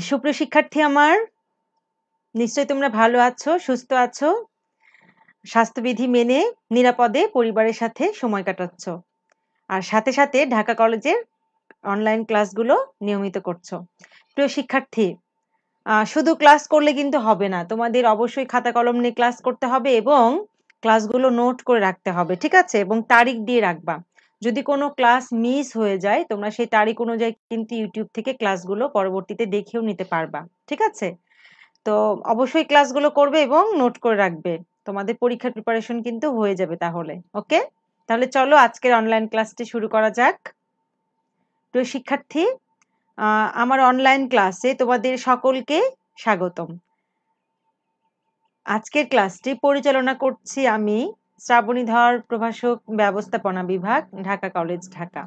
সুপ্রিয় শিক্ষার্থী আমার, নিশ্চয়ই তোমরা ভালো আছো, সুস্থ আছো, স্বাস্থ্যবিধি মেনে নিরাপদে পরিবারের সাথে সময় কাটাচ্ছ। আর সাথে সাথে ঢাকা কলেজের অনলাইন ক্লাসগুলো নিয়মিত করছো। প্রিয় শিক্ষার্থী, শুধু ক্লাস করলে কিন্তু হবে না। তোমাদের অবশ্যই খাতা কলম নিয়ে ক্লাস করতে হবে এবং ক্লাসগুলো নোট করে রাখতে হবে, ঠিক আছে? এবং তারিখ দিয়ে রাখবা। যদি কোনো ক্লাস মিস হয়ে যায়, তোমরা সেই তারিখ অনুযায়ী কিন্তু ইউটিউব থেকে ক্লাসগুলো পরবর্তীতে দেখেও নিতে পারবা, ঠিক আছে? তো অবশ্যই ক্লাসগুলো করবে এবং নোট করে রাখবে। তোমাদের পরীক্ষার প্রিপারেশন কিন্তু হয়ে যাবে তাহলে। ওকে? তাহলে চলো আজকের অনলাইন ক্লাসটি শুরু করা যাক। প্রিয় শিক্ষার্থী, আমার অনলাইন ক্লাসে তোমাদের সকলকে স্বাগতম। আজকের ক্লাসটি পরিচালনা করছি আমি, শ্রাবণীধর প্রভাষক ব্যবস্থাপনা বিভাগ, ঢাকা কলেজ, ঢাকা।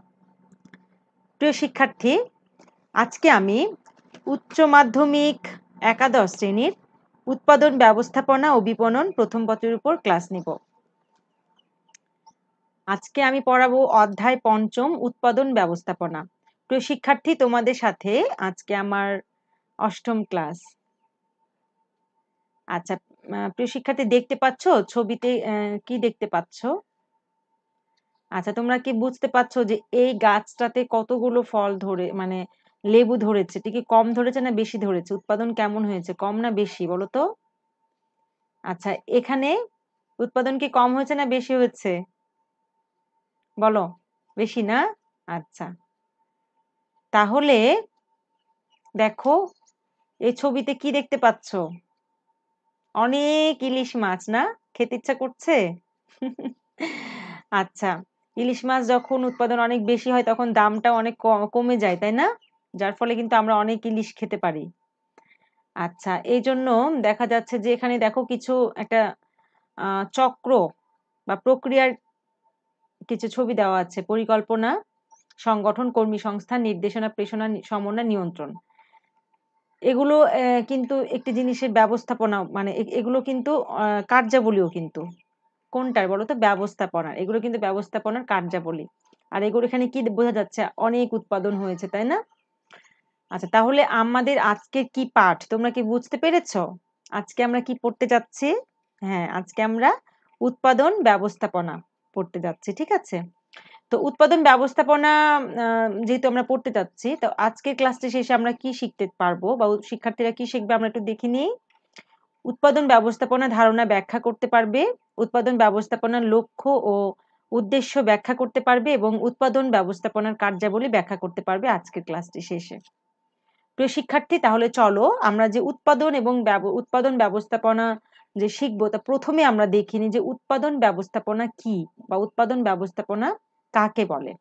প্রিয় শিক্ষার্থী, আজকে আমি উচ্চ মাধ্যমিক একাদশ শ্রেণীর উৎপাদন ব্যবস্থাপনা ও বিপণন প্রথম পত্রের উপর ক্লাস নিব। আজকে আমি পড়াবো অধ্যায় পঞ্চম, উৎপাদন ব্যবস্থাপনা। প্রিয় শিক্ষার্থী, তোমাদের সাথে আজকে আমার অষ্টম ক্লাস। আচ্ছা, প্রিয় শিক্ষার্থী, দেখতে পাচ্ছ ছবিতে কি দেখতে পাচ্ছ? আচ্ছা, তোমরা কি বুঝতে পারছো যে এই গাছটাতে কতগুলো ফল ধরে, মানে লেবু ধরেছে? এটা কি কম ধরেছে না বেশি ধরেছে? উৎপাদন কেমন হয়েছে, কম না বেশি বলো তো? আচ্ছা, এখানে উৎপাদন কি কম হয়েছে না বেশি হয়েছে? বলো, বেশি না? আচ্ছা, তাহলে দেখো এই ছবিতে কি দেখতে পাচ্ছ? অনেক ইলিশ মাছ, না? খেতে ইচ্ছা করছে? আচ্ছা, ইলিশ মাছ যখন উৎপাদন অনেক বেশি হয় তখন দামটা অনেক কমে যায়, তাই না? যার ফলে কিন্তু আমরা অনেক ইলিশ খেতে পারি। আচ্ছা, এই জন্য দেখা যাচ্ছে যে এখানে দেখো কিছু একটা চক্র বা প্রক্রিয়ার কিছু ছবি দেওয়া আছে। পরিকল্পনা, সংগঠন, কর্মী সংস্থান, নির্দেশনা, প্রেষণা, সমন্বয়, নিয়ন্ত্রণ। এগুলো কিন্তু একটি জিনিসের ব্যবস্থাপনা, মানে এগুলো কিন্তু কার্যাবলীও কিন্তু। কোনটার বলো তো? ব্যবস্থাপনার। এগুলো কিন্তু ব্যবস্থাপনার কার্যাবলী। আর এগুলো এখানে কি বোঝা যাচ্ছে? অনেক উৎপাদন হয়েছে, তাই না? আচ্ছা, তাহলে আমাদের আজকের কি পাঠ তোমরা কি বুঝতে পেরেছো? আজকে আমরা কি পড়তে যাচ্ছি? হ্যাঁ, আজকে আমরা উৎপাদন ব্যবস্থাপনা পড়তে যাচ্ছি, ঠিক আছে? তো উৎপাদন ব্যবস্থাপনা যেহেতু আমরা পড়তে যাচ্ছি, তো আজকের ক্লাসটি শেষে আমরা কি শিখতে পারবো বা শিক্ষার্থীরা কি শিখবে আমরা একটু দেখে নিই। উৎপাদন ব্যবস্থাপনা ধারণা ব্যাখ্যা করতে পারবে, উৎপাদন ব্যবস্থাপনার লক্ষ্য ও উদ্দেশ্য ব্যাখ্যা করতে পারবে এবং উৎপাদন ব্যবস্থাপনার কার্যাবলী ব্যাখ্যা করতে পারবে আজকের ক্লাসটি শেষে। প্রিয় শিক্ষার্থী, তাহলে চলো আমরা যে উৎপাদন এবং উৎপাদন ব্যবস্থাপনা যে শিখবো, তা প্রথমে আমরা দেখিনি যে উৎপাদন ব্যবস্থাপনা কি বা উৎপাদন ব্যবস্থাপনা কাকে বলে।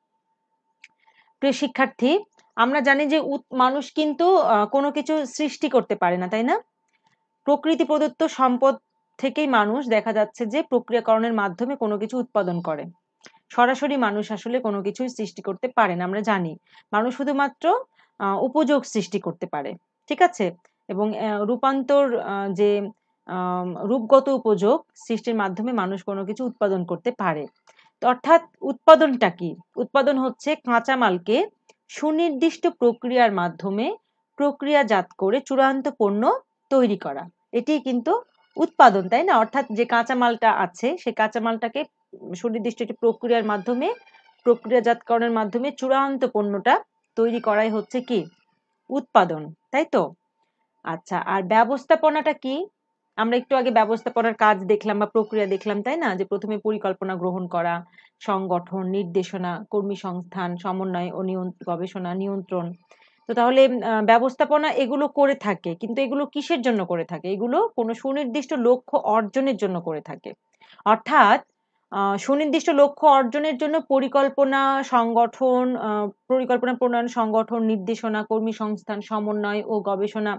প্রিয় শিক্ষার্থী, আমরা জানি যে মানুষ কিন্তু কোনো কিছু সৃষ্টি করতে পারে না, তাই না? প্রকৃতি প্রদত্ত সম্পদ থেকেই মানুষ দেখা যাচ্ছে যে প্রক্রিয়াকরণের মাধ্যমে কোনো কিছু উৎপাদন করে। সরাসরি মানুষ আসলে কোনো কিছুই সৃষ্টি করতে পারে না, আমরা জানি। মানুষ শুধুমাত্র উপযোগ সৃষ্টি করতে পারে, ঠিক আছে? এবং রূপান্তর, যে রূপগত উপযোগ সৃষ্টির মাধ্যমে মানুষ কোনো কিছু উৎপাদন করতে পারে। তো অর্থাৎ উৎপাদনটা কি? উৎপাদন হচ্ছে কাঁচামালকে সুনির্দিষ্ট প্রক্রিয়ার মাধ্যমে প্রক্রিয়াজাত করে চূড়ান্ত পণ্য তৈরি করা। এটি কিন্তু উৎপাদন, তাই না? অর্থাৎ যে কাঁচামালটা আছে সেই কাঁচামালটাকে সুনির্দিষ্ট একটি প্রক্রিয়ার মাধ্যমে, প্রক্রিয়াজাতকরণের মাধ্যমে চূড়ান্ত পণ্যটা তৈরি করাই হচ্ছে কি? উৎপাদন, তাই তো? আচ্ছা, আর ব্যবস্থাপনাটা কি? আমরা একটু আগে ব্যবস্থাপনার কাজ দেখলাম বা প্রক্রিয়া দেখলাম, তাই না? যে প্রথমে পরিকল্পনা গ্রহণ করা, সংগঠন, নির্দেশনা, কর্মী সংস্থান, সমন্বয় ও গবেষণা, নিয়ন্ত্রণ। তো তাহলে ব্যবস্থাপনা এগুলো করে থাকে, কিন্তু এগুলো কিসের জন্য করে থাকে? এগুলো কোনো সুনির্দিষ্ট লক্ষ্য অর্জনের জন্য করে থাকে। অর্থাৎ সুনির্দিষ্ট লক্ষ্য অর্জনের জন্য পরিকল্পনা, সংগঠন, পরিকল্পনা প্রণয়ন, সংগঠন, নির্দেশনা, কর্মী সংস্থান, সমন্বয় ও গবেষণা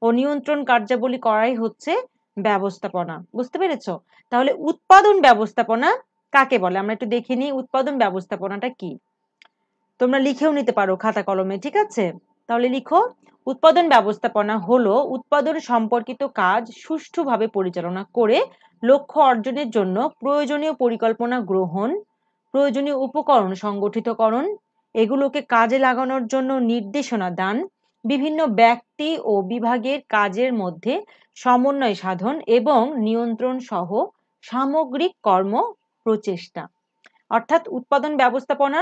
ও নিয়ন্ত্রণ কার্যাবলী করাই হচ্ছে ব্যবস্থাপনা। বুঝতে পেরেছো? তাহলে উৎপাদন ব্যবস্থাপনা কাকে বলে আমরা একটু দেখে নিই। উৎপাদন ব্যবস্থাপনাটা কি? তোমরা লিখেও নিতে পারো খাতা কলমে, ঠিক আছে? তাহলে লিখো, উৎপাদন ব্যবস্থাপনা হলো উৎপাদন সম্পর্কিত কাজ সুষ্ঠুভাবে পরিচালনা করে লক্ষ্য অর্জনের জন্য প্রয়োজনীয় পরিকল্পনা গ্রহণ, প্রয়োজনীয় উপকরণ সংগঠিতকরণ, এগুলোকে কাজে লাগানোর জন্য নির্দেশনা দান, বিভিন্ন ব্যক্তি ও বিভাগের কাজের মধ্যে সমন্বয় সাধন এবং নিয়ন্ত্রণ সহ সামগ্রিক কর্ম প্রচেষ্টা। অর্থাৎ উৎপাদন ব্যবস্থাপনা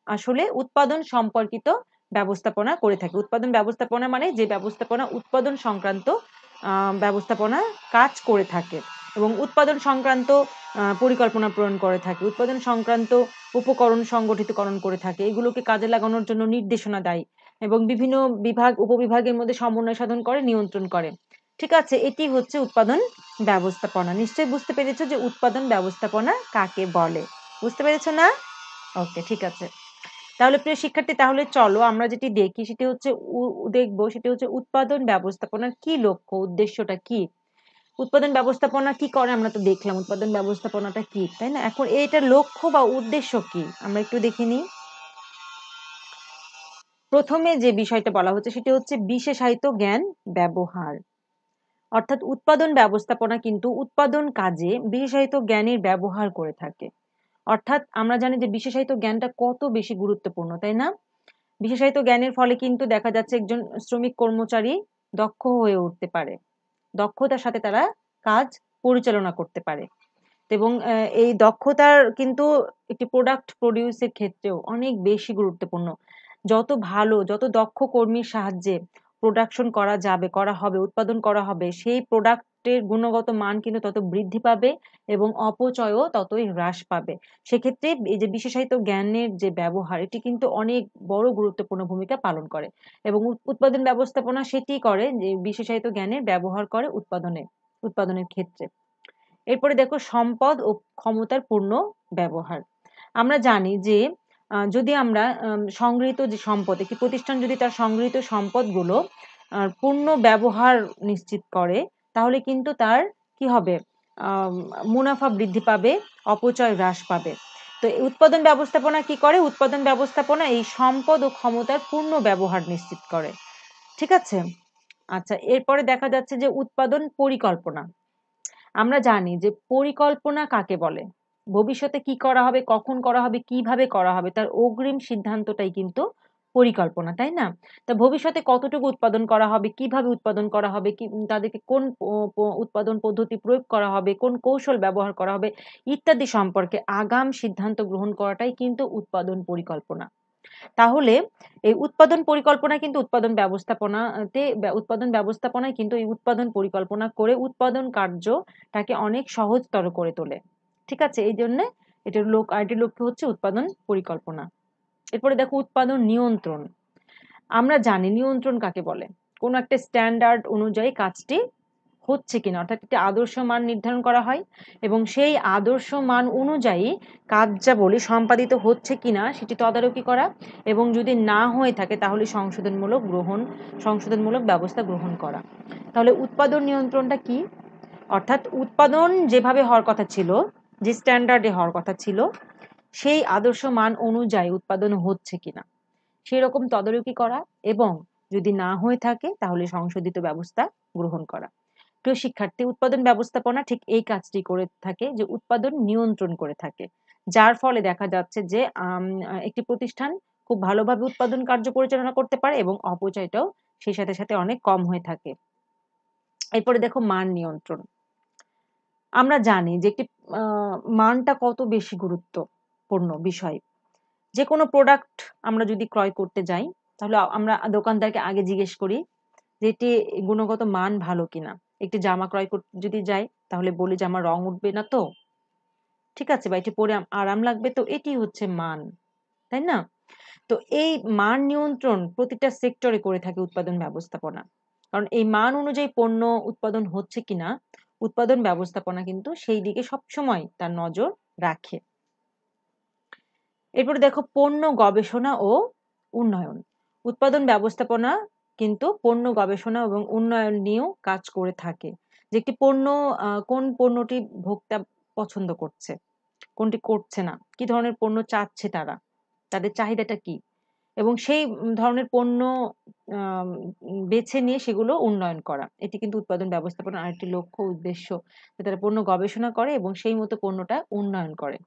আসলে উৎপাদন সম্পর্কিত ব্যবস্থাপনা করে থাকে। উৎপাদন ব্যবস্থাপনা মানে যে ব্যবস্থাপনা উৎপাদন সংক্রান্ত ব্যবস্থাপনা কাজ করে থাকে এবং উৎপাদন সংক্রান্ত পরিকল্পনা প্রণয়ন করে থাকে, উৎপাদন সংক্রান্ত উপকরণ সংগঠিতকরণ করে থাকে, এগুলোকে কাজে লাগানোর জন্য নির্দেশনা দেয় এবং বিভিন্ন বিভাগ উপবিভাগের মধ্যে সমন্বয় সাধন করে, নিয়ন্ত্রণ করে। ঠিক আছে, এটি হচ্ছে উৎপাদন ব্যবস্থাপনা। নিশ্চয়ই বুঝতে পেরেছো যে উৎপাদন ব্যবস্থাপনা কাকে বলে। বুঝতে পেরেছো না? ওকে, ঠিক আছে। তাহলে প্রিয় শিক্ষার্থী, তাহলে চলো আমরা যেটি দেখি সেটি হচ্ছে দেখবো সেটি হচ্ছে উৎপাদন ব্যবস্থাপনার কি লক্ষ্য, উদ্দেশ্যটা কি। উৎপাদন ব্যবস্থাপনা কি করে আমরা তো দেখলাম, উৎপাদন ব্যবস্থাপনাটা কি, তাই না? এখন এটার লক্ষ্য বা উদ্দেশ্য কি আমরা একটু দেখে নিই। প্রথমে যে বিষয়টা বলা হচ্ছে সেটি হচ্ছে বিশেষায়িত জ্ঞান ব্যবহার। অর্থাৎ উৎপাদন ব্যবস্থাপনা কিন্তু উৎপাদন কাজে বিশেষায়িত জ্ঞানের ব্যবহার করে থাকে। অর্থাৎ আমরা জানি যে বিশেষায়িত জ্ঞানটা কত বেশি গুরুত্বপূর্ণ, তাই না? বিশেষায়িত জ্ঞানের ফলে কিন্তু দেখা যাচ্ছে একজন শ্রমিক কর্মচারী দক্ষ হয়ে উঠতে পারে, দক্ষতার সাথে তারা কাজ পরিচালনা করতে পারে এবং এই দক্ষতার কিন্তু একটি প্রোডাক্ট প্রডিউসের ক্ষেত্রেও অনেক বেশি গুরুত্বপূর্ণ। যত ভালো, যত দক্ষ কর্মীর সাহায্যে প্রোডাকশন করা যাবে, করা হবে, উৎপাদন করা হবে, সেই প্রোডাক্টের গুণগত মান কিন্তু তত বৃদ্ধি পাবে এবং অপচয়ও ততই হ্রাস পাবে। সেক্ষেত্রে এই যে বিশেষায়িত জ্ঞানের যে ব্যবহার, এটি কিন্তু অনেক বড় গুরুত্বপূর্ণ ভূমিকা পালন করে এবং উৎপাদন ব্যবস্থাপনা সেটি করে যে বিশেষায়িত জ্ঞানের ব্যবহার করে উৎপাদনের ক্ষেত্রে। এরপরে দেখো সম্পদ ও ক্ষমতার পূর্ণ ব্যবহার। আমরা জানি যে যদি আমরা সংগৃহীত যে সম্পদ, একটি প্রতিষ্ঠান যদি তার সংগৃহীত সম্পদগুলো পূর্ণ ব্যবহার নিশ্চিত করে, তাহলে কিন্তু তার কি হবে, মুনাফা বৃদ্ধি পাবে, অপচয় হ্রাস পাবে। তো এই উৎপাদন ব্যবস্থাপনা কি করে? উৎপাদন ব্যবস্থাপনা এই সম্পদ ও ক্ষমতার পূর্ণ ব্যবহার নিশ্চিত করে। ঠিক আছে, আচ্ছা। এরপরে দেখা যাচ্ছে যে উৎপাদন পরিকল্পনা। আমরা জানি যে পরিকল্পনা কাকে বলে, ভবিষ্যতে কি করা হবে, কখন করা হবে, কিভাবে করা হবে, তার অগ্রিম সিদ্ধান্তটাই কিন্তু পরিকল্পনা, তাই না? তা ভবিষ্যতে কতটুকু উৎপাদন করা হবে, কিভাবে উৎপাদন করা হবে, কি তাদেরকে কোন উৎপাদন পদ্ধতি প্রয়োগ করা হবে, কোন কৌশল ব্যবহার করা হবে ইত্যাদি সম্পর্কে আগাম সিদ্ধান্ত গ্রহণ করাটাই কিন্তু উৎপাদন পরিকল্পনা। তাহলে এই উৎপাদন পরিকল্পনা কিন্তু উৎপাদন ব্যবস্থাপনায় কিন্তু এই উৎপাদন পরিকল্পনা করে উৎপাদন কার্যটাকে অনেক সহজতর করে তোলে। ঠিক আছে, এই জন্য এটির লক্ষ্য হচ্ছে উৎপাদন পরিকল্পনা। এরপরে দেখো উৎপাদন নিয়ন্ত্রণ। আমরা জানি নিয়ন্ত্রণ কাকে বলে, কোন একটা স্ট্যান্ডার্ড অনুযায়ী কাজটি হচ্ছে কিনা, অর্থাৎ একটি আদর্শ মান নির্ধারণ করা হয় এবং সেই আদর্শ মান অনুযায়ী কাজ যা বলি সম্পাদিত হচ্ছে কিনা সেটি তদারকি করা এবং যদি না হয়ে থাকে তাহলে সংশোধনমূলক ব্যবস্থা গ্রহণ করা। তাহলে উৎপাদন নিয়ন্ত্রণটা কি? অর্থাৎ উৎপাদন যেভাবে হওয়ার কথা ছিল, যে স্ট্যান্ডার্ডে হওয়ার কথা ছিল, সেই আদর্শ মান অনুযায়ী উৎপাদন হচ্ছে কিনা সেই রকম তদারকি করা এবং যদি না হয়ে থাকে তাহলে সংশোধিত ব্যবস্থা গ্রহণ করা। প্রিয় শিক্ষার্থী, উৎপাদন ব্যবস্থাপনা ঠিক এই কাজটি করে থাকে যে উৎপাদন নিয়ন্ত্রণ করে থাকে, যার ফলে দেখা যাচ্ছে যে একটি প্রতিষ্ঠান খুব ভালোভাবে উৎপাদন কার্য পরিচালনা করতে পারে এবং অপচয়টাও সেই সাথে সাথে অনেক কম হয়ে থাকে। এরপরে দেখো মান নিয়ন্ত্রণ। আমরা জানি যে একটি মানটা কত বেশি গুরুত্বপূর্ণ বিষয়। যে কোনো প্রোডাক্ট আমরা যদি ক্রয় করতে যাই তাহলে আমরা দোকানদারকে আগে জিজ্ঞেস করি যে এটি গুণগত মান ভালো কিনা। একটি জামা ক্রয় করতে যদি যাই তাহলে বলি যে আমার রং উঠবে না তো, ঠিক আছে, বা এটি পরে আরাম লাগবে তো, এটি হচ্ছে মান, তাই না? তো এই মান নিয়ন্ত্রণ প্রতিটা সেক্টরে করে থাকে উৎপাদন ব্যবস্থাপনা, কারণ এই মান অনুযায়ী পণ্য উৎপাদন হচ্ছে কিনা উৎপাদন ব্যবস্থাপনা কিন্তু সেই দিকে সবসময় তার নজর রাখে। এরপরে দেখো পণ্য গবেষণা ও উন্নয়ন। উৎপাদন ব্যবস্থাপনা কিন্তু পণ্য গবেষণা এবং উন্নয়ন নিয়েও কাজ করে থাকে, যে একটি পণ্য কোন পণ্যটি ভোক্তা পছন্দ করছে, কোনটি করছে না, কি ধরনের পণ্য চাচ্ছে তারা, তাদের চাহিদাটা কি, এবং সেই ধরনের পণ্য বেছে নিয়ে সেগুলো উন্নয়ন করা। এটি কিন্তু উৎপাদন ব্যবস্থাপনার আরেকটি লক্ষ্য উদ্দেশ্য, যে তারা পণ্য গবেষণা করে এবং সেই মতো পণ্যটা উন্নয়ন করে।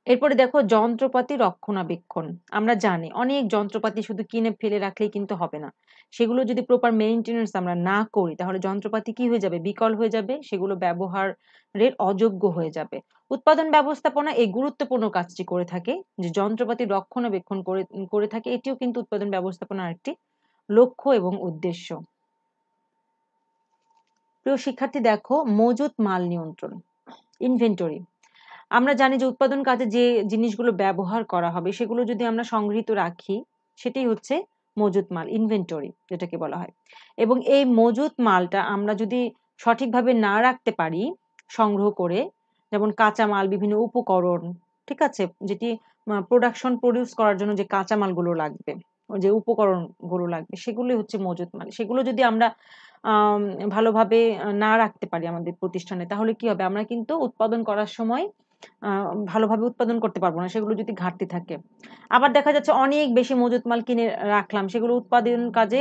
এরপরে দেখো যন্ত্রপাতি রক্ষণাবেক্ষণ। আমরা জানি অনেক যন্ত্রপাতি শুধু কিনে ফেলে রাখলেই কিন্তু হবে না। সেগুলো যদি প্রপার মেইনটেনেন্স আমরা না করি তাহলে যন্ত্রপাতি কি হয়ে যাবে? বিকল হয়ে যাবে, সেগুলো ব্যবহারের অযোগ্য হয়ে যাবে। উৎপাদন ব্যবস্থাপনা এই গুরুত্বপূর্ণ কাজটি করে থাকে, যে যন্ত্রপাতি রক্ষণাবেক্ষণ করে থাকে। এটিও কিন্তু উৎপাদন ব্যবস্থাপনার একটি লক্ষ্য এবং উদ্দেশ্য। প্রিয় শিক্ষার্থী দেখো, মজুত মাল নিয়ন্ত্রণ, ইনভেন্টরি। আমরা জানি যে উৎপাদন কাজে যে জিনিসগুলো ব্যবহার করা হবে সেগুলো যদি আমরা সংগৃহীত রাখি, সেটাই হচ্ছে মজুত মাল, ইনভেন্টরি যেটাকে বলা হয়। এবং এই মজুত মালটা আমরা যদি সঠিকভাবে না রাখতে পারি সংগ্রহ করে, যেমন কাঁচা মাল, বিভিন্ন উপকরণ, ঠিক আছে, যেটি প্রডিউস করার জন্য যে কাঁচা মালগুলো লাগবে, যে উপকরণগুলো লাগবে, সেগুলোই হচ্ছে মজুত মাল। সেগুলো যদি আমরা ভালোভাবে না রাখতে পারি আমাদের প্রতিষ্ঠানে, তাহলে কি হবে? আমরা কিন্তু উৎপাদন করার সময় ভালোভাবে উৎপাদন করতে পারবো না, সেগুলো যদি ঘাটতি থাকে। আবার দেখা যাচ্ছে অনেক বেশি মজুত মাল কিনে রাখলাম, সেগুলো উৎপাদন কাজে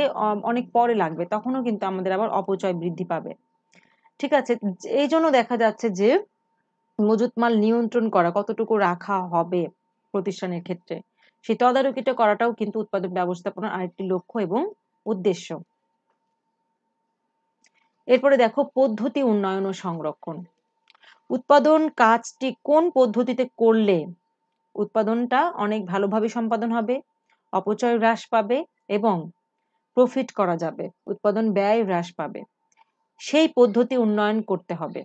অনেক পরে লাগবে, তখনও কিন্তু আমাদের আবার অপচয় বৃদ্ধি পাবে। ঠিক আছে, এই জন্য দেখা যাচ্ছে যে মজুত মাল নিয়ন্ত্রণ করা, কতটুকু রাখা হবে প্রতিষ্ঠানের ক্ষেত্রে, সেই তদারকিটা করাটাও কিন্তু উৎপাদন ব্যবস্থাপনার আরেকটি লক্ষ্য এবং উদ্দেশ্য। এরপরে দেখো পদ্ধতি উন্নয়ন ও সংরক্ষণ। উৎপাদন কাজটি কোন পদ্ধতিতে করলে উৎপাদনটা অনেক ভালোভাবে সম্পাদন হবে, অপচয় হ্রাস পাবে এবং প্রফিট করা যাবে, উৎপাদন ব্যয় হ্রাস পাবে, সেই পদ্ধতি উন্নয়ন করতে হবে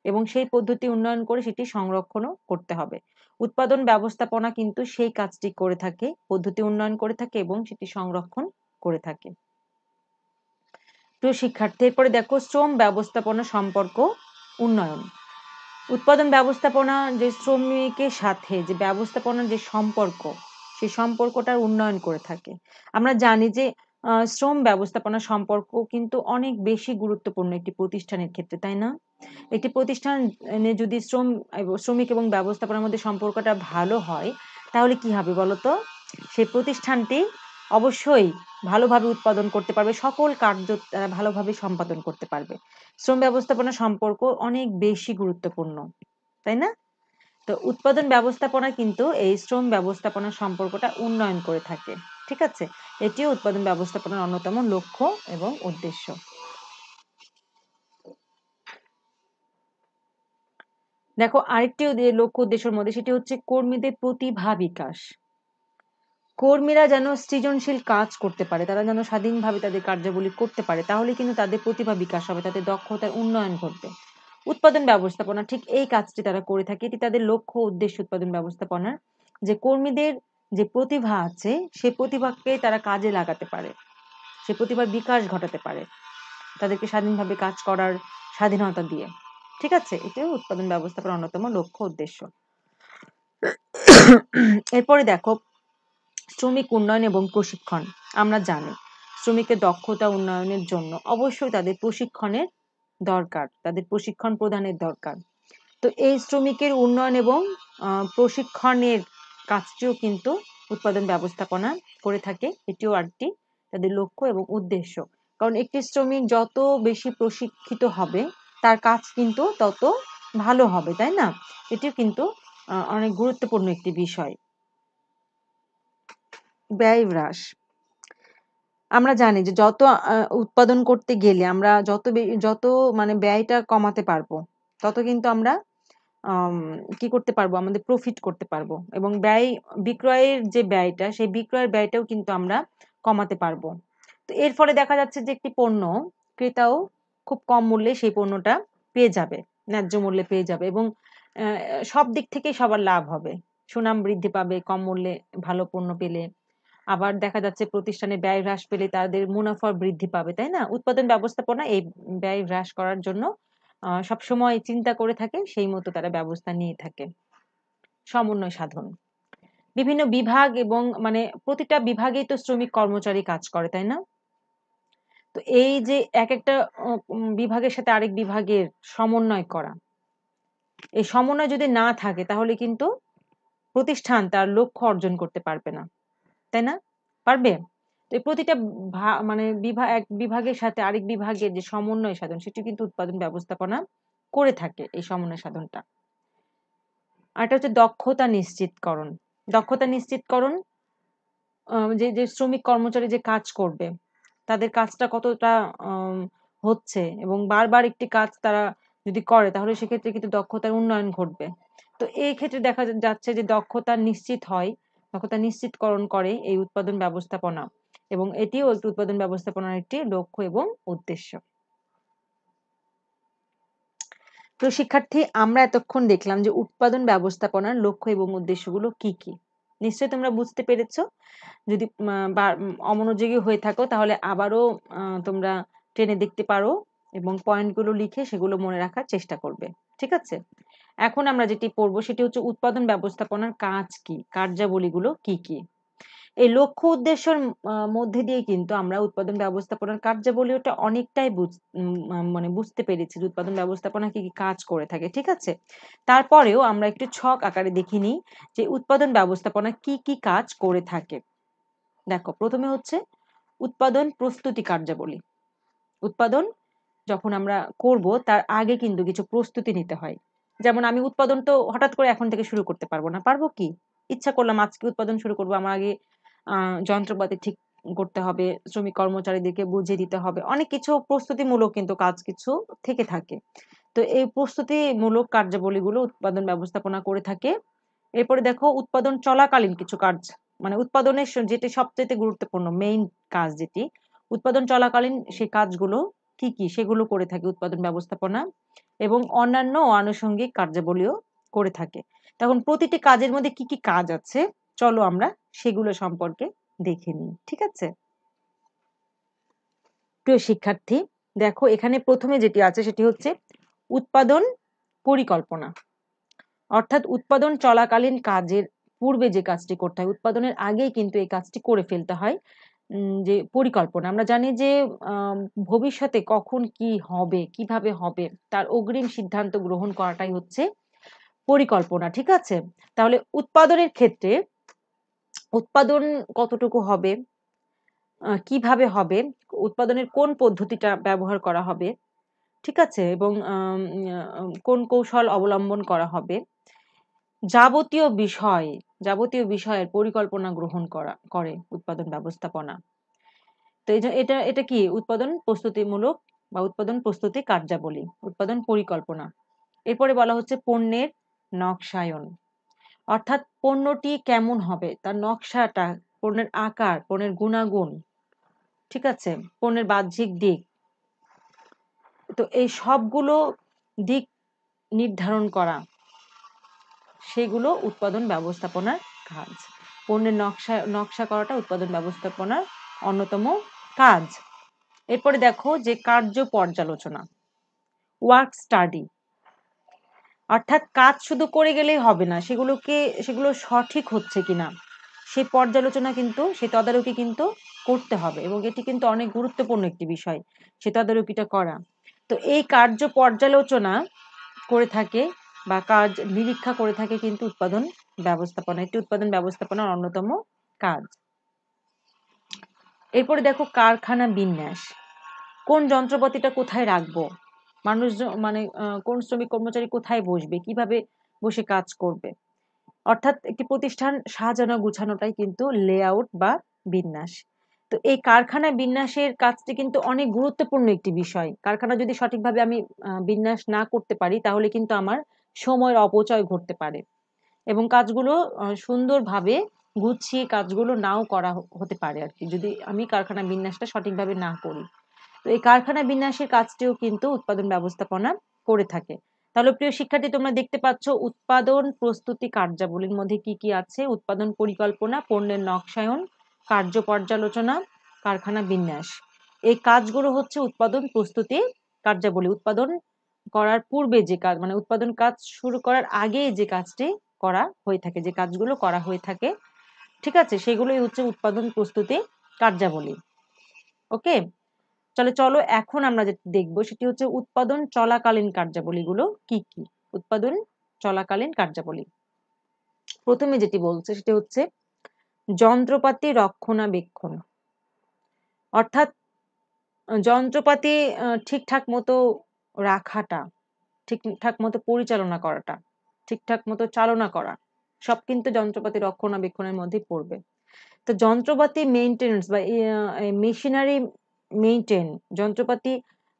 এবং সেই পদ্ধতি উন্নয়ন করে সেটি সংরক্ষণও করতে হবে। উৎপাদন ব্যবস্থাপনা কিন্তু সেই কাজটি করে থাকে, পদ্ধতি উন্নয়ন করে থাকে এবং সেটি সংরক্ষণ করে থাকে। প্রিয় শিক্ষার্থী, এরপরে দেখো শ্রম ব্যবস্থাপনা সম্পর্ক উন্নয়ন। উৎপাদন ব্যবস্থাপনা যে শ্রমিকের সাথে যে ব্যবস্থাপনার যে সম্পর্ক, সেই সম্পর্কটার উন্নয়ন করে থাকে। আমরা জানি যে শ্রম ব্যবস্থাপনা সম্পর্ক কিন্তু অনেক বেশি গুরুত্বপূর্ণ একটি প্রতিষ্ঠানের ক্ষেত্রে, তাই না? একটি প্রতিষ্ঠানে যদি শ্রমিক এবং ব্যবস্থাপনার মধ্যে সম্পর্কটা ভালো হয়, তাহলে কি হবে বলতো? সেই প্রতিষ্ঠানটি অবশ্যই ভালোভাবে উৎপাদন করতে পারবে, সকল কার্য তারা ভালোভাবে সম্পাদন করতে পারবে। শ্রম ব্যবস্থাপনা সম্পর্ক অনেক বেশি গুরুত্বপূর্ণ, তাই না? তো উৎপাদন ব্যবস্থাপনা কিন্তু এই শ্রম ব্যবস্থাপনা সম্পর্কটা উন্নয়ন করে থাকে। ঠিক আছে, এটিও উৎপাদন ব্যবস্থাপনার অন্যতম লক্ষ্য এবং উদ্দেশ্য। দেখো আরেকটি লক্ষ্য উদ্দেশ্যের মধ্যে, সেটি হচ্ছে কর্মীদের প্রতিভা বিকাশ। কর্মীরা যেন সৃজনশীল কাজ করতে পারে, তারা যেন স্বাধীনভাবে তাদের কার্যাবলী করতে পারে, তাহলে কিন্তু তাদের প্রতিভা বিকাশ হবে, তাদের দক্ষতার উন্নয়ন ঘটবে। উৎপাদন ব্যবস্থাপনা ঠিক এই কাজটি তারা করে থাকে, এটি তাদের লক্ষ্য উদ্দেশ্য উৎপাদন ব্যবস্থাপনার, যে কর্মীদের যে প্রতিভা আছে সেই প্রতিভাকে তারা কাজে লাগাতে পারে, সে প্রতিভার বিকাশ ঘটাতে পারে, তাদেরকে স্বাধীনভাবে কাজ করার স্বাধীনতা দিয়ে। ঠিক আছে, এটাও উৎপাদন ব্যবস্থাপনার অন্যতম লক্ষ্য উদ্দেশ্য। এরপরে দেখো শ্রমিক উন্নয়ন এবং প্রশিক্ষণ। আমরা জানি শ্রমিকের দক্ষতা উন্নয়নের জন্য অবশ্যই তাদের প্রশিক্ষণের দরকার, তাদের প্রশিক্ষণ প্রদানের দরকার। তো এই শ্রমিকের উন্নয়ন এবং প্রশিক্ষণের কাজটিও কিন্তু উৎপাদন ব্যবস্থাপনা করে থাকে, এটিও আরেকটি তাদের লক্ষ্য এবং উদ্দেশ্য। কারণ একটি শ্রমিক যত বেশি প্রশিক্ষিত হবে তার কাজ কিন্তু তত ভালো হবে, তাই না? এটিও কিন্তু অনেক গুরুত্বপূর্ণ একটি বিষয়। ব্যয় হ্রাস। আমরা জানি যে যত উৎপাদন করতে গেলে আমরা যত মানে ব্যয়টা কমাতে পারবো, তত কিন্তু আমরা কি করতে পারবো? আমাদের প্রফিট করতে পারবো এবং বিক্রয়ের যে ব্যয়টা, সেই বিক্রয়ের ব্যয়টাও কিন্তু আমরা কমাতে পারবো। তো এর ফলে দেখা যাচ্ছে যে একটি পণ্য ক্রেতাও খুব কম মূল্যে সেই পণ্যটা পেয়ে যাবে, ন্যায্য মূল্যে পেয়ে যাবে এবং সব দিক থেকে সবার লাভ হবে, সুনাম বৃদ্ধি পাবে কম মূল্যে ভালো পণ্য পেলে। আবার দেখা যাচ্ছে প্রতিষ্ঠানে ব্যয় হ্রাস পেলে তাদের মুনাফা বৃদ্ধি পাবে, তাই না? উৎপাদন ব্যবস্থাপনা এই ব্যয় হ্রাস করার জন্য সবসময় চিন্তা করে থাকে, সেই মতো তারা ব্যবস্থা নিয়ে থাকে। সমন্বয় সাধন। বিভিন্ন বিভাগ এবং মানে প্রতিটা বিভাগেই তো শ্রমিক কর্মচারী কাজ করে, তাই না? তো এই যে এক একটা বিভাগের সাথে আরেক বিভাগের সমন্বয় করা, এই সমন্বয় যদি না থাকে তাহলে কিন্তু প্রতিষ্ঠান তার লক্ষ্য অর্জন করতে পারবে না, তাই না? পারবে? তো এই প্রতিটা মানে এক বিভাগের সাথে আরেক বিভাগের যে সমন্বয় সাধন, সেটি কিন্তু উৎপাদন ব্যবস্থাপনা করে থাকে, এই সমন্বয় সাধনটা। আর এটা হচ্ছে দক্ষতা নিশ্চিতকরণ। দক্ষতা নিশ্চিতকরণ যে যে শ্রমিক কর্মচারী যে কাজ করবে তাদের কাজটা কতটা হচ্ছে এবং বারবার একটি কাজ তারা যদি করে তাহলে সেক্ষেত্রে কিন্তু দক্ষতার উন্নয়ন ঘটবে। তো এই ক্ষেত্রে দেখা যাচ্ছে যে দক্ষতা নিশ্চিত হয়, দক্ষতা নিশ্চিতকরণ করে এই উৎপাদন ব্যবস্থাপনা, এবং এটিও একটি উৎপাদন ব্যবস্থাপনার একটি লক্ষ্য এবং উদ্দেশ্য। তো শিক্ষার্থী, আমরা এতক্ষণ দেখলাম যে উৎপাদন ব্যবস্থাপনার লক্ষ্য এবং উদ্দেশ্যগুলো কি কি। নিশ্চয়ই তোমরা বুঝতে পেরেছো। যদি অমনোযোগী হয়ে থাকো তাহলে আবারও তোমরা টেনে দেখতে পারো এবং পয়েন্টগুলো লিখে সেগুলো মনে রাখার চেষ্টা করবে। ঠিক আছে? এখন আমরা যেটি পড়বো সেটি হচ্ছে উৎপাদন ব্যবস্থাপনার কাজ কি, কার্যাবলীগুলো কি কি। এই লক্ষ্য উদ্দেশ্যের মধ্যে দিয়ে কিন্তু আমরা উৎপাদন ব্যবস্থাপনার কার্যাবলীটা অনেকটাই মানে বুঝতে পেরেছি যে উৎপাদন ব্যবস্থাপনা কি কি কাজ করে থাকে। ঠিক আছে? তারপরেও আমরা একটু ছক আকারে দেখে নিই যে উৎপাদন ব্যবস্থাপনা কি কি কাজ করে থাকে। দেখো, প্রথমে হচ্ছে উৎপাদন প্রস্তুতি কার্যাবলী। উৎপাদন যখন আমরা করব তার আগে কিন্তু কিছু প্রস্তুতি নিতে হয়। যেমন আমি উৎপাদন তো হঠাৎ করে এখন থেকে শুরু করতে পারবো না। পারবো কি? ইচ্ছা করলাম আজকে উৎপাদন শুরু করবো, আমার আগে যন্ত্রপাতি ঠিক করতে হবে, শ্রমিক কর্মচারীদেরকে বুঝিয়ে দিতে হবে, অনেক কিছু প্রস্তুতিমূলক কিন্তু কাজ কিছু থেকে থাকে। তো এই প্রস্তুতিমূলক কার্যাবলীগুলো উৎপাদন ব্যবস্থাপনা করে থাকে। এরপরে দেখো উৎপাদন চলাকালীন কিছু কাজ, মানে উৎপাদনের যেটি সবচেয়ে গুরুত্বপূর্ণ মেইন কাজ, যেটি উৎপাদন চলাকালীন সেই কাজগুলো কি কি সেগুলো করে থাকে উৎপাদন ব্যবস্থাপনা, এবং অন্যান্য আনুষঙ্গিক কার্যাবলীও করে থাকে। তখন প্রতিটি কাজের মধ্যে কি কি কাজ আছে চলো আমরা সেগুলো সম্পর্কে দেখে নিই। ঠিক আছে? প্রিয় শিক্ষার্থী, দেখো এখানে প্রথমে যেটি আছে সেটি হচ্ছে উৎপাদন পরিকল্পনা। অর্থাৎ উৎপাদন চলাকালীন কাজের পূর্বে যে কাজটি করতে হয়, উৎপাদনের আগেই কিন্তু এই কাজটি করে ফেলতে হয়। যে পরিকল্পনা, আমরা জানি যে ভবিষ্যতে কখন কি হবে, কিভাবে হবে তার অগ্রিম সিদ্ধান্ত গ্রহণ করাটাই হচ্ছে পরিকল্পনা। ঠিক আছে? তাহলে উৎপাদনের ক্ষেত্রে উৎপাদন কতটুকু হবে, কিভাবে হবে, উৎপাদনের কোন পদ্ধতিটা ব্যবহার করা হবে, ঠিক আছে, এবং কোন কৌশল অবলম্বন করা হবে, যাবতীয় বিষয়ের পরিকল্পনা গ্রহণ করে উৎপাদন ব্যবস্থাপনা। তো এটা এটা কি উৎপাদন প্রস্তুতিমূলক বা উৎপাদন প্রস্তুতি কার্যাবলী, উৎপাদন পরিকল্পনা। এরপরে বলা হচ্ছে পণ্যের নকশায়ন। অর্থাৎ পণ্যটি কেমন হবে তার নকশাটা, পণ্যের আকার, পণ্যের গুণাগুণ, ঠিক আছে, পণ্যের বাহ্যিক দিক, তো এই সবগুলো দিক নির্ধারণ করা, সেগুলো উৎপাদন ব্যবস্থাপনার কাজ। পণ্যের নকশা করাটা উৎপাদন ব্যবস্থাপনার অন্যতম কাজ। এরপরে দেখো যে কার্য পর্যালোচনা, ওয়ার্ক স্টাডি। অর্থাৎ কাজ শুধু করে গেলেই হবে না, সেগুলো সঠিক হচ্ছে কিনা সেই পর্যালোচনা কিন্তু, সেই তদারকি কিন্তু করতে হবে, এবং এটি কিন্তু অনেক গুরুত্বপূর্ণ একটি বিষয়, সে তদারকিটা করা। তো এই কার্য পর্যালোচনা করে থাকে বা কাজ নিরীক্ষা করে থাকে কিন্তু উৎপাদন ব্যবস্থাপনা, এটি উৎপাদন ব্যবস্থাপনার অন্যতম কাজ। এরপরে দেখো কারখানা বিন্যাস, কোন যন্ত্রপাতিটা কোথায় রাখবো, মানুষজন মানে কোন শ্রমিক কর্মচারী কোথায় বসবে, কিভাবে বসে কাজ করবে। অর্থাৎ একটি প্রতিষ্ঠান সাজানো গুছানোটাই কিন্তু লেআউট বা বিন্যাস। তো এই কারখানা বিন্যাসের কাজটি কিন্তু অনেক গুরুত্বপূর্ণ একটি বিষয়। কারখানা যদি সঠিকভাবে আমি বিন্যাস না করতে পারি তাহলে কিন্তু আমার সময়ের অপচয় ঘটতে পারে, এবং কাজগুলো সুন্দরভাবে গুছিয়ে কাজগুলো নাও করা হতে পারে আর কি, যদি আমি কারখানা বিন্যাসটা সঠিকভাবে না করি। তো এই কারখানা বিন্যাসের কাজটিও কিন্তু উৎপাদন ব্যবস্থাপনা করে থাকে। তাহলে প্রিয় শিক্ষার্থী, তোমরা দেখতে পাচ্ছ উৎপাদন প্রস্তুতি কার্যাবলীর মধ্যে কি কি আছে: উৎপাদন পরিকল্পনা, পণ্যের নকশায়ন, কার্য পর্যালোচনা, কারখানা বিন্যাস। এই কাজগুলো হচ্ছে উৎপাদন প্রস্তুতি কার্যাবলী। উৎপাদন করার পূর্বে যে কাজ, মানে উৎপাদন কাজ শুরু করার আগে যে কাজটি করা হয়ে থাকে, যে কাজগুলো করা হয়ে থাকে, ঠিক আছে, সেগুলোই হচ্ছে উৎপাদন প্রস্তুতি কার্যাবলী। ওকে, চলো এখন আমরা যেটা দেখবো সেটি হচ্ছে উৎপাদন চলাকালীন কার্যাবলীগুলো কি কি। উৎপাদন চলাকালীন কার্যাবলী, প্রথমে যেটি বলছে সেটি হচ্ছে যন্ত্রপাতি রক্ষণাবেক্ষণ। অর্থাৎ যন্ত্রপাতি ঠিকঠাক মতো রাখাটা, ঠিকঠাক মতো পরিচালনা করাটা, ঠিকঠাক মতো চালনা করা, সব কিন্তু যন্ত্রপাতি রক্ষণাবেক্ষণের মধ্যেই পড়বে। তো যন্ত্রপাতি মেইনটেন্যান্স বা মেশিনারি মেইনটেইন, যন্ত্রপাতি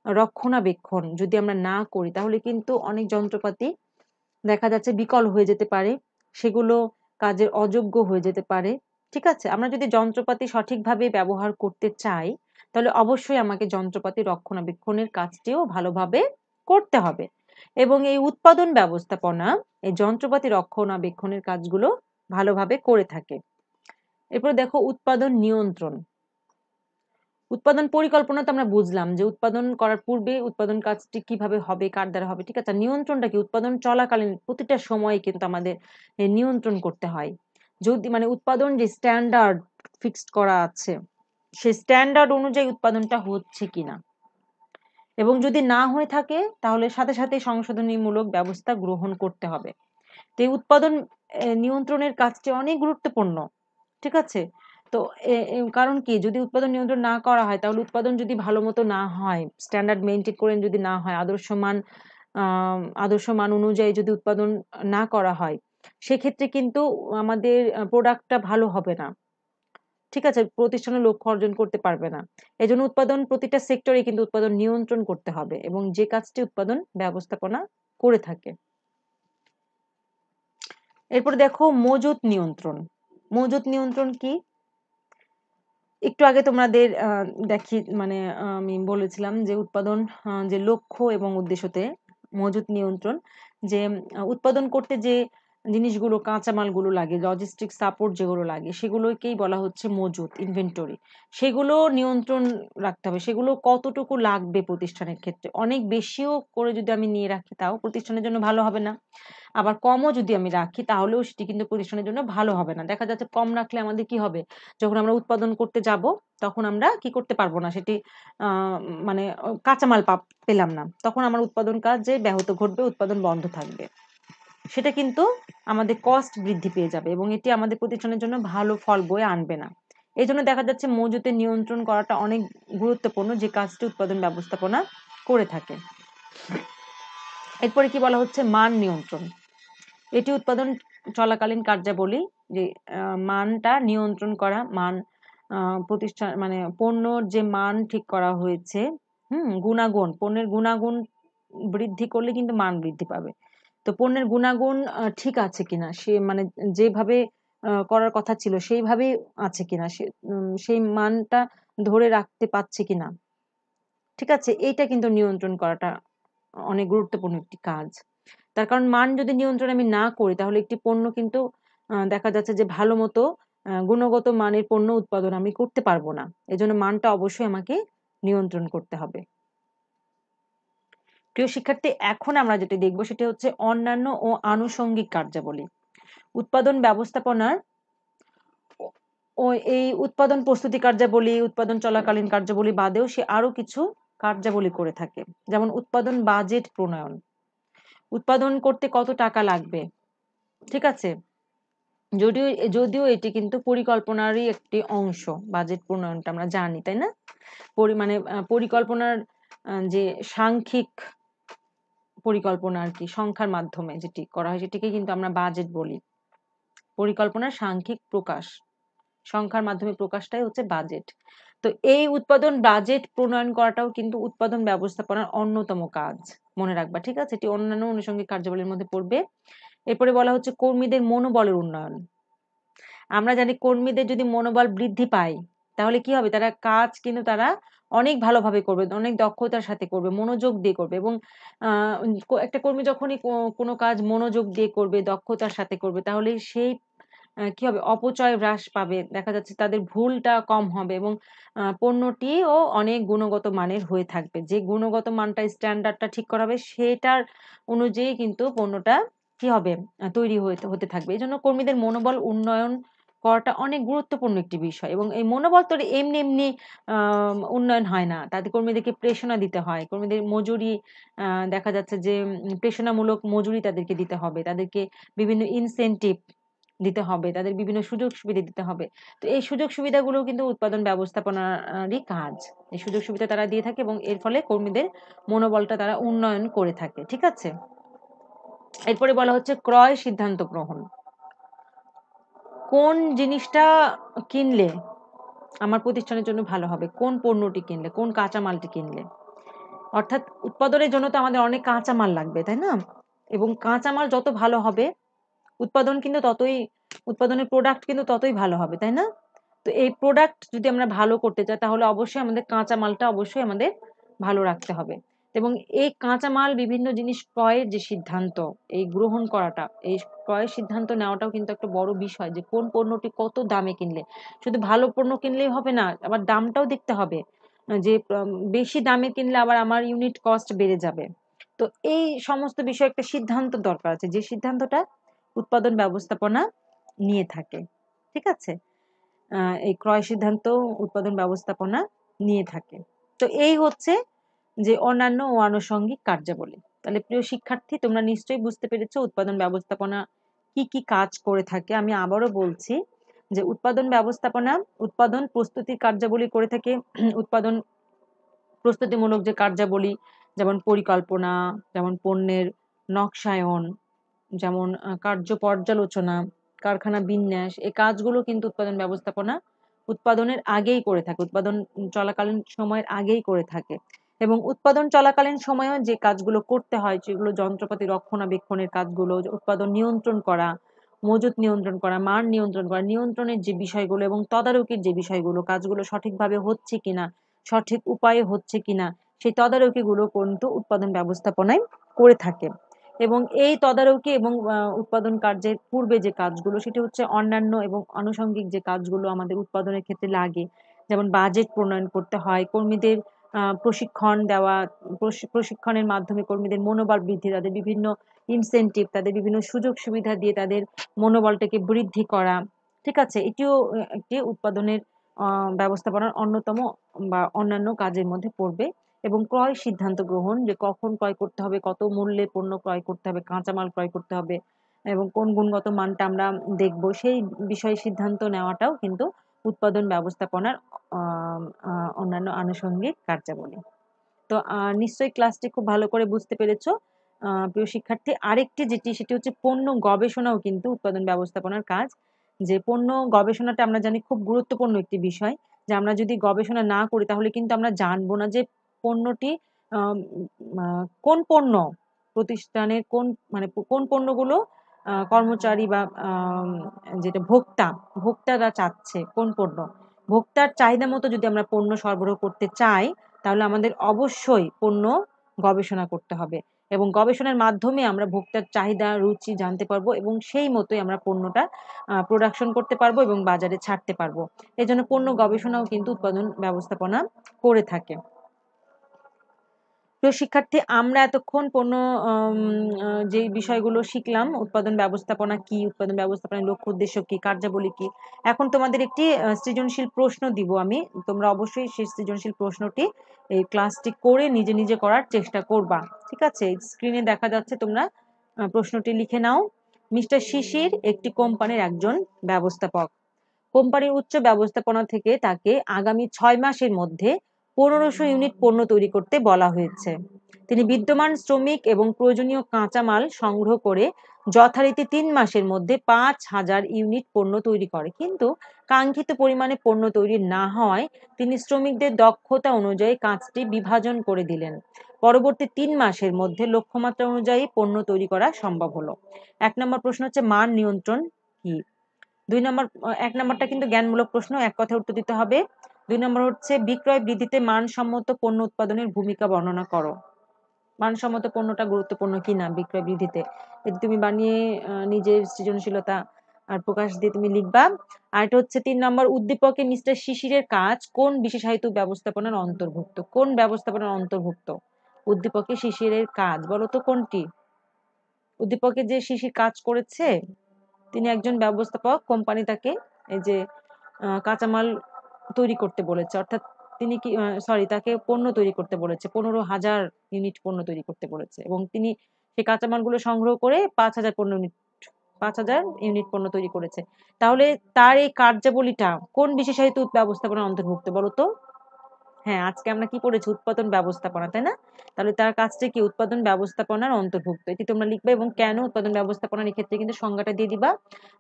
রক্ষণাবেক্ষণ যদি আমরা না করি তাহলে কিন্তু অনেক যন্ত্রপাতি দেখা যাচ্ছে বিকল হয়ে যেতে পারে, সেগুলো কাজের অযোগ্য হয়ে যেতে পারে। ঠিক আছে, আমরা যদি যন্ত্রপাতি সঠিকভাবে ব্যবহার করতে চাই তাহলে অবশ্যই আমাকে যন্ত্রপাতি রক্ষণাবেক্ষণের কাজটিও ভালোভাবে করতে হবে। এবং এই উৎপাদন ব্যবস্থাপনা এই যন্ত্রপাতি রক্ষণাবেক্ষণের কাজগুলো ভালোভাবে করে থাকে। এরপর দেখো উৎপাদন নিয়ন্ত্রণ। উৎপাদন পরিকল্পনা তো আমরা বুঝলাম যে উৎপাদন করার পূর্বে উৎপাদন কাজটি কিভাবে হবে, কার দ্বারা হবে। ঠিক আছে, নিয়ন্ত্রণটা কি? উৎপাদন চলাকালীন প্রতিটা সময় কিন্তু আমাদের নিয়ন্ত্রণ করতে হয়। যদি মানে উৎপাদন যে স্ট্যান্ডার্ড ফিক্সড করা আছে সেই স্ট্যান্ডার্ড অনুযায়ী উৎপাদনটা হচ্ছে কিনা, এবং যদি না হয়ে থাকে তাহলে সাথে সাথে সংশোধনীমূলক ব্যবস্থা গ্রহণ করতে হবে। তো এই উৎপাদন নিয়ন্ত্রণের কাজটি অনেক গুরুত্বপূর্ণ। ঠিক আছে, তো কারণ কি, যদি উৎপাদন নিয়ন্ত্রণ না করা হয় তাহলে উৎপাদন যদি ভালো মতো না হয়, স্ট্যান্ডার্ড মেনটেন করে যদি না হয়, আদর্শ মান অনুযায়ী যদি উৎপাদন না করা হয়, সেক্ষেত্রে কিন্তু আমাদের প্রোডাক্টটা ভালো হবে না। ঠিক আছে, প্রতিষ্ঠানের লক্ষ্য অর্জন করতে পারবে না। এই জন্য উৎপাদন প্রতিটা সেক্টরে কিন্তু উৎপাদন নিয়ন্ত্রণ করতে হবে, এবং যে কাজটি উৎপাদন ব্যবস্থাপনা করে থাকে। এরপর দেখো মজুত নিয়ন্ত্রণ। মজুত নিয়ন্ত্রণ কি? একটু আগে তোমাদের মানে আমি বলেছিলাম যে উৎপাদন যে লক্ষ্য এবং উদ্দেশ্যতে মজুত নিয়ন্ত্রণ, যে উৎপাদন করতে যে জিনিসগুলো কাঁচামালগুলো লাগে, লজিস্টিক সাপোর্ট যেগুলো লাগে সেগুলোকেই বলা হচ্ছে মজুত, ইনভেন্টরি। সেগুলো নিয়ন্ত্রণ রাখতে হবে। সেগুলো কতটুকু লাগবে প্রতিষ্ঠানের ক্ষেত্রে, অনেক বেশিও করে যদি আমি নিয়ে রাখি তাও প্রতিষ্ঠানের জন্য ভালো হবে না, আবার কমও যদি আমি রাখি তাহলেও সেটি কিন্তু প্রতিষ্ঠানের জন্য ভালো হবে না। দেখা যাচ্ছে কম রাখলে আমাদের কি হবে, যখন আমরা উৎপাদন করতে যাব তখন আমরা কি করতে পারবো না, সেটি মানে কাঁচামাল পেলাম না, তখন আমার উৎপাদন কাজে ব্যাহত ঘটবে, উৎপাদন বন্ধ থাকবে। সেটা কিন্তু আমাদের কস্ট বৃদ্ধি পেয়ে যাবে এবং এটি আমাদের প্রতিষ্ঠানের জন্য ভালো ফল বয়ে আনবে না। এই জন্য দেখা যাচ্ছে মজুতের নিয়ন্ত্রণ করাটা অনেক গুরুত্বপূর্ণ, যে কাজটি উৎপাদন ব্যবস্থাপনা করে থাকে। এরপরে কি বলা হচ্ছে, মান নিয়ন্ত্রণ। এটি উৎপাদন চলাকালীন কার্যাবলী, যে মানটা নিয়ন্ত্রণ করা, মান প্রতিষ্ঠান মানে পণ্যর যে মান ঠিক করা হয়েছে, গুণাগুণ, পণ্যের গুণাগুণ বৃদ্ধি করলে কিন্তু মান বৃদ্ধি পাবে। তো পণ্যের গুণাগুণ ঠিক আছে কিনা, সে মানে যেভাবে করার কথা ছিল সেইভাবেই আছে কিনা, সেই মানটা ধরে রাখতে পারছে কিনা। ঠিক আছে, এইটা কিন্তু নিয়ন্ত্রণ করাটা অনেক গুরুত্বপূর্ণ একটি কাজ। তার কারণ মান যদি নিয়ন্ত্রণ আমি না করি তাহলে একটি পণ্য কিন্তু দেখা যাচ্ছে যে ভালো মতো গুণগত মানের পণ্য উৎপাদন আমি করতে পারবো না। এজন্য মানটা অবশ্যই আমাকে নিয়ন্ত্রণ করতে হবে। প্রিয় শিক্ষার্থী, এখন আমরা যেটা দেখবো সেটা হচ্ছে অন্যান্য ও আনুষঙ্গিক কার্যাবলী। উৎপাদন ব্যবস্থাপনার ও এই উৎপাদন প্রস্তুতি কার্যাবলী, উৎপাদন চলাকালীন কার্যাবলী বাদেও সে আরো কিছু কার্যাবলী করে থাকে। যেমন উৎপাদন বাজেট প্রণয়ন, উৎপাদন করতে কত টাকা লাগবে। ঠিক আছে, যদিও যদিও এটি কিন্তু পরিকল্পনারই একটি অংশ, বাজেট প্রণয়নটা আমরা জানি, তাই না? মানে পরিকল্পনার যে সাংখ্যিক পরিকল্পনা আর কি, সংখ্যার মাধ্যমে যেটি করা হয় সেটিকে কিন্তু আমরা বাজেট বলি। পরিকল্পনার সাংখ্যিক প্রকাশ, সংখ্যার মাধ্যমে প্রকাশটাই হচ্ছে বাজেট। তো এই উৎপাদন বাজেট প্রণয়ন করাটাও কিন্তু উৎপাদন ব্যবস্থাপনার অন্যতম কাজ, মনে রাখবা। ঠিক আছে, এটি অন্যান্য আনুষঙ্গিক কার্যাবলীর মধ্যে পড়বে। এরপরে বলা হচ্ছে কর্মীদের মনোবলের উন্নয়ন। আমরা জানি কর্মীদের যদি মনোবল বৃদ্ধি পায় তাহলে কি হবে, তারা কাজ কিন্তু তারা অনেক ভালোভাবে করবে, অনেক দক্ষতার সাথে করবে, মনোযোগ দিয়ে করবে। এবং একটা কর্মী যখনই কোনো কাজ মনোযোগ দিয়ে করবে, দক্ষতার সাথে করবে, তাহলে সেই কি হবে, অপচয় হ্রাস পাবে, দেখা যাচ্ছে তাদের ভুলটা কম হবে এবং পণ্যটিও অনেক গুণগত মানের হয়ে থাকবে। যে গুণগত মানটা, স্ট্যান্ডার্ডটা ঠিক করা হবে সেটার অনুযায়ী কিন্তু পণ্যটা কি হবে, তৈরি হতে থাকবে। এই জন্য কর্মীদের মনোবল উন্নয়ন করাটা অনেক গুরুত্বপূর্ণ একটি বিষয়। এবং এই মনোবল তো এমনি এমনি উন্নয়ন হয় না, তাদের কর্মীদেরকে প্রেরণা দিতে হয়, কর্মীদের মজুরি দেখা যাচ্ছে যে প্রেরণামূলক মজুরি তাদেরকে দিতে হবে, তাদেরকে বিভিন্ন ইনসেনটিভ দিতে হবে, তাদের বিভিন্ন সুযোগ সুবিধা দিতে হবে। তো এই সুযোগ সুবিধাগুলো কিন্তু উৎপাদন ব্যবস্থাপনারই কাজ। এই সুযোগ সুবিধা তারা দিয়ে থাকে এবং এর ফলে কর্মীদের মনোবলটা তারা উন্নয়ন করে থাকে। ঠিক আছে, এরপরে বলা হচ্ছে ক্রয় সিদ্ধান্ত গ্রহণ। কোন জিনিসটা কিনলে আমার প্রতিষ্ঠানের জন্য ভালো হবে, কোন পণ্যটি কিনলে, কোন কাঁচামালটি কিনলে। অর্থাৎ উৎপাদনের জন্য তো আমাদের অনেক কাঁচামাল লাগবে, তাই না? এবং কাঁচামাল যত ভালো হবে উৎপাদন কিন্তু ততই, উৎপাদনের প্রোডাক্ট কিন্তু ততই ভালো হবে, তাই না? তো এই প্রোডাক্ট যদি আমরা ভালো করতে চাই তাহলে অবশ্যই আমাদের কাঁচামালটা অবশ্যই আমাদের ভালো রাখতে হবে। এবং এই কাঁচামাল বিভিন্ন জিনিস ক্রয়ের যে সিদ্ধান্ত, এই গ্রহণ করাটা, এই ক্রয়ের সিদ্ধান্ত নেওয়াটাও কিন্তু একটা বড় বিষয়, যে কোন পণ্যটি কত দামে কিনলে। শুধু ভালো পণ্য কিনলেই হবে না, আবার দামটাও দেখতে হবে, যে বেশি দামে কিনলে আবার আমার ইউনিট কস্ট বেড়ে যাবে। তো এই সমস্ত বিষয়ে একটা সিদ্ধান্ত দরকার আছে, যে সিদ্ধান্তটা উৎপাদন ব্যবস্থাপনা নিয়ে থাকে। ঠিক আছে? এই ক্রয় সিদ্ধান্ত উৎপাদন ব্যবস্থাপনা নিয়ে থাকে। তো এই হচ্ছে যে অন্যান্য ও আনুষঙ্গিক কার্যাবলী। তাহলে প্রিয় শিক্ষার্থী, তোমরা নিশ্চয়ই বুঝতে পেরেছো উৎপাদন ব্যবস্থাপনা কি কি কাজ করে থাকে। আমি আবারও বলছি যে উৎপাদন ব্যবস্থাপনা উৎপাদন প্রস্তুতির কার্যাবলী করে থাকে। উৎপাদন প্রস্তুতিমূলক যে কার্যাবলী, যেমন পরিকল্পনা, যেমন পণ্যের নকশায়ন, যেমন কার্য পর্যালোচনা, কারখানা বিন্যাস, এই কাজগুলো কিন্তু উৎপাদন ব্যবস্থাপনা উৎপাদনের আগেই করে থাকে, উৎপাদন চলাকালীন সময়ের আগেই করে থাকে। এবং উৎপাদন চলাকালীন সময়েও যে কাজগুলো করতে হয়, যেগুলো যন্ত্রপাতি রক্ষণাবেক্ষণের কাজগুলো, উৎপাদন নিয়ন্ত্রণ করা, মজুত নিয়ন্ত্রণ করা, মান নিয়ন্ত্রণ করা, নিয়ন্ত্রণের যে বিষয়গুলো এবং তদারকির যে বিষয়গুলো, কাজগুলো সঠিকভাবে হচ্ছে কিনা, সঠিক উপায়ে হচ্ছে কিনা, সেই তদারকিগুলো কিন্তু উৎপাদন ব্যবস্থাপনায় করে থাকে। এবং এই তদারকি এবং উৎপাদন কার্যের পূর্বে যে কাজগুলো, সেটি হচ্ছে অন্যান্য এবং আনুষঙ্গিক যে কাজগুলো আমাদের উৎপাদনের ক্ষেত্রে লাগে। যেমন বাজেট প্রণয়ন করতে হয়, কর্মীদের প্রশিক্ষণ দেওয়া, প্রশিক্ষণের মাধ্যমে কর্মীদের মনোবল বৃদ্ধি, তাদের বিভিন্ন ইনসেনটিভ, তাদের বিভিন্ন সুযোগ সুবিধা দিয়ে তাদের মনোবলটাকে বৃদ্ধি করা। ঠিক আছে? এটিও একটি উৎপাদনের ব্যবস্থাপনার অন্যতম বা অন্যান্য কাজের মধ্যে পড়বে। এবং ক্রয় সিদ্ধান্ত গ্রহণ, যে কখন ক্রয় করতে হবে, কত মূল্যে পণ্য ক্রয় করতে হবে, কাঁচামাল ক্রয় করতে হবে এবং কোন গুণগত মানটা আমরা দেখব, সেই বিষয়ে সিদ্ধান্ত নেওয়াটাও কিন্তু উৎপাদন ব্যবস্থাপনার অন্যান্য আনুষঙ্গিক কার্যাবলী। তো নিশ্চয়ই ক্লাসটি খুব ভালো করে বুঝতে পেরেছো প্রিয় শিক্ষার্থী। আরেকটি যেটি, সেটি হচ্ছে পণ্য গবেষণাও কিন্তু উৎপাদন ব্যবস্থাপনার কাজ। যে পণ্য গবেষণাটা আমরা জানি খুব গুরুত্বপূর্ণ একটি বিষয়, যে আমরা যদি গবেষণা না করি তাহলে কিন্তু আমরা জানবো না যে পণ্যটি কোন পণ্য প্রতিষ্ঠানের কোন, মানে কোন পণ্যগুলো কর্মচারী বা যেটা ভোক্তারা চাচ্ছে, কোন পণ্য ভোক্তার চাহিদা মতো যদি আমরা পণ্য সরবরাহ করতে চাই তাহলে আমাদের অবশ্যই পণ্য গবেষণা করতে হবে। এবং গবেষণার মাধ্যমে আমরা ভোক্তার চাহিদা রুচি জানতে পারবো এবং সেই মতোই আমরা পণ্যটা প্রোডাকশন করতে পারবো এবং বাজারে ছাড়তে পারবো। এই জন্য পণ্য গবেষণাও কিন্তু উৎপাদন ব্যবস্থাপনা করে থাকে। প্রিয় শিক্ষার্থী, আমরা এতক্ষণ পণ্য যে বিষয়গুলো শিখলাম, উৎপাদন ব্যবস্থাপনা কি, উৎপাদন ব্যবস্থাপনার লক্ষ্য উদ্দেশ্য কি, কার্যাবলী কি, এখন তোমাদের একটি সৃজনশীল প্রশ্ন দিব আমি। তোমরা অবশ্যই সেই সৃজনশীল প্রশ্নটি এই ক্লাসটি করে নিজে নিজে করার চেষ্টা করবা। ঠিক আছে? স্ক্রিনে দেখা যাচ্ছে, তোমরা প্রশ্নটি লিখে নাও। মিস্টার শিশির একটি কোম্পানির একজন ব্যবস্থাপক। কোম্পানির উচ্চ ব্যবস্থাপনা থেকে তাকে আগামী 6 মাসের মধ্যে 1500 ইউনিট পণ্য তৈরি করতে বলা হয়েছে। তিনি বিদ্যমান শ্রমিক এবং প্রয়োজনীয় কাঁচামাল সংগ্রহ করে যথারীতি 3 মাসের মধ্যে 5000 ইউনিট পণ্য তৈরি করে, কিন্তু কাঙ্ক্ষিত পরিমাণে পণ্য তৈরি না হওয়ায় তিনি শ্রমিকদের দক্ষতা অনুযায়ী কাজটি বিভাজন করে দিলেন। পরবর্তী 3 মাসের মধ্যে লক্ষ্যমাত্রা অনুযায়ী পণ্য তৈরি করা সম্ভব হলো। 1 নম্বর প্রশ্ন হচ্ছে মান নিয়ন্ত্রণ কি। 2 নম্বর, 1 নম্বরটা কিন্তু জ্ঞানমূলক প্রশ্ন, এক কথায় উত্তর দিতে হবে। 2 নম্বর হচ্ছে বিক্রয় বৃদ্ধিতে মানসম্মত পণ্য উৎপাদনের ভূমিকা বর্ণনা করো। মানসম্মত পণ্যটা গুরুত্বপূর্ণ কিনা বিক্রয় বৃদ্ধিতে, যদি তুমি বানিয়ে নিজের সৃজনশীলতা আর প্রকাশ দিয়ে তুমি লিখবা। আর এটা হচ্ছে 3 নম্বর, উদ্দীপকে মিস্টার শিশিরের কাজ কোন বিশেষায়িত ব্যবস্থাপনার অন্তর্ভুক্ত। কোন ব্যবস্থাপনার অন্তর্ভুক্ত উদ্দীপকে শিশিরের কাজ, বলো তো কোনটি? উদ্দীপকে যে শিশির কাজ করেছে, তিনি একজন ব্যবস্থাপক, কোম্পানি তাকে এই যে কাঁচামাল তৈরি করতে বলেছে, অর্থাৎ তিনি কি সরি, তাকে পণ্য তৈরি করতে বলেছে, 15,000 ইউনিট পণ্য তৈরি করতে বলেছে এবং তিনি সেই কাঁচামালগুলো সংগ্রহ করে 5,000 ইউনিট পণ্য তৈরি করেছে। তাহলে তার এই কার্যাবলীটা কোন বিশেষায়িত ব্যবস্থাপনার অন্তর্ভুক্ত, বলতো? হ্যাঁ, আজকে আমরা কি পড়েছি? উৎপাদন ব্যবস্থাপনা, তাই না? তাহলে তার কাজটা কি? উৎপাদন ব্যবস্থাপনার অন্তর্ভুক্ত। এটি তোমরা লিখবে এবং কেন উৎপাদন ব্যবস্থাপনার এক্ষেত্রে কিন্তু সংজ্ঞাটা দিয়ে দিবা।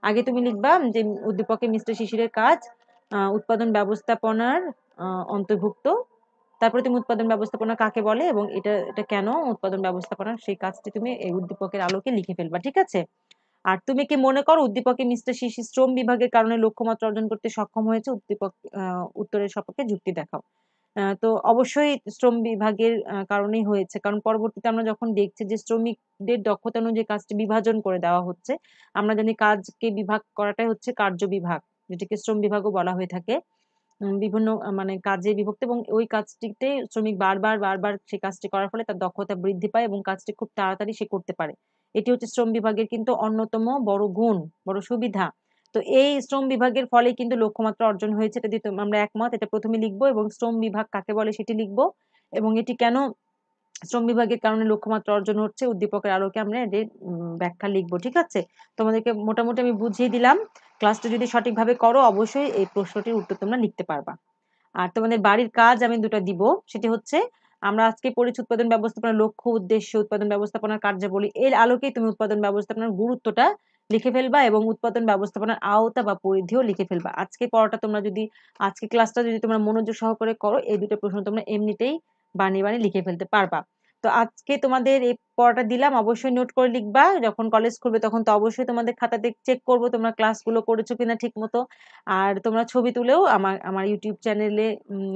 আগে তুমি লিখবা যে উদ্দীপকে মিস্টার শিশিরের কাজ উৎপাদন ব্যবস্থাপনার অন্তর্ভুক্ত। তারপরে তুমি উৎপাদন ব্যবস্থাপনা কাকে বলে এবং এটা এটা কেন উৎপাদন ব্যবস্থাপনার সেই কাজটি তুমি এই উদ্দীপকের আলোকে লিখে ফেলবা, ঠিক আছে? আর তুমি কি মনে করো উদ্দীপকে মিস্টার শিশির শ্রম বিভাগের কারণে লক্ষ্যমাত্রা অর্জন করতে সক্ষম হয়েছে? উদ্দীপক উত্তরের সপক্ষে যুক্তি দেখাও। তো অবশ্যই শ্রম বিভাগের কারণেই হয়েছে, কারণ পরবর্তীতে আমরা যখন দেখছি যে শ্রমিকদের দক্ষতা অনুযায়ী কাজটি বিভাজন করে দেওয়া হচ্ছে। আমরা জানি কাজকে বিভাগ করাটাই হচ্ছে কার্য বিভাগ, যেটাকে শ্রম বিভাগও বলা হয়ে থাকে। বিভিন্ন মানে কাজে বিভক্ত এবং ওই কাজটিতে শ্রমিক বারবার বারবার সেই কাজটি করার ফলে তার দক্ষতা বৃদ্ধি পায় এবং কাজটি খুব তাড়াতাড়ি সে করতে পারে। এটি হচ্ছে শ্রম বিভাগের কিন্তু অন্যতম বড় গুণ, বড় সুবিধা। তো এই শ্রম বিভাগের ফলে কিন্তু লক্ষ্যমাত্রা অর্জন হয়েছে, এটা দিয়ে আমরা একমত। এটা প্রথমে লিখবো এবং শ্রম বিভাগ কাকে বলে সেটি লিখবো এবং এটি কেন শ্রম বিভাগের কারণে লক্ষ্যমাত্রা অর্জন হচ্ছে উদ্দীপকের আলোকে আমরা এর ব্যাখ্যা লিখবো, ঠিক আছে? তোমাদেরকে মোটামুটি আমি বুঝিয়ে দিলাম। ক্লাসটা যদি সঠিকভাবে করো অবশ্যই এই প্রশ্নটির উত্তর তোমরা লিখতে পারবা। আর তোমাদের বাড়ির কাজ আমি দুটো দিব, সেটি হচ্ছে আমরা আজকে পড়েছি উৎপাদন ব্যবস্থাপনার লক্ষ্য, উদ্দেশ্য, উৎপাদন ব্যবস্থাপনার কার্যাবলী। এর আলোকেই তুমি উৎপাদন ব্যবস্থাপনার গুরুত্বটা লিখে ফেলবা এবং উৎপাদন ব্যবস্থাপনার আওতা বা পরিধিও লিখে ফেলবা। আজকে পড়াটা তোমরা যদি আজকে ক্লাসটা যদি তোমরা মনোযোগ সহকারে করো এই দুটো প্রশ্ন তোমরা এমনিতেই বানিয়ে বানিয়ে লিখে ফেলতে পারবা। তো আজকে তোমাদের এই পড়াটা দিলাম, অবশ্যই নোট করে লিখবা। যখন কলেজ খুলবে তখন তো অবশ্যই তোমাদের খাতাতে চেক করবো তোমরা ক্লাসগুলো করেছো কিনা ঠিক মতো। আর তোমরা ছবি তুলেও আমার আমার ইউটিউব চ্যানেলে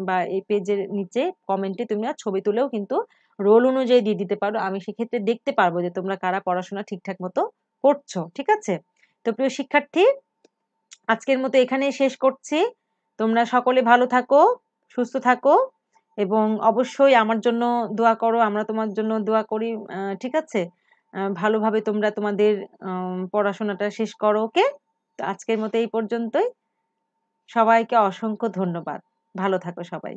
বা এই পেজের নিচে কমেন্টে তোমরা ছবি তুলেও কিন্তু রোল অনুযায়ী দিয়ে দিতে পারো। আমি সেক্ষেত্রে দেখতে পারবো যে তোমরা কারা পড়াশোনা ঠিকঠাক মতো করছো, ঠিক আছে? তো প্রিয় শিক্ষার্থী, আজকের মতো এখানেই শেষ করছি। তোমরা সকলে ভালো থাকো, সুস্থ থাকো এবং অবশ্যই আমার জন্য দোয়া করো। আমরা তোমার জন্য দোয়া করি, ঠিক আছে? ভালোভাবে তোমরা তোমাদের পড়াশোনাটা শেষ করো, ওকে? তো আজকের মতো এই পর্যন্তই। সবাইকে অসংখ্য ধন্যবাদ। ভালো থাকো সবাই।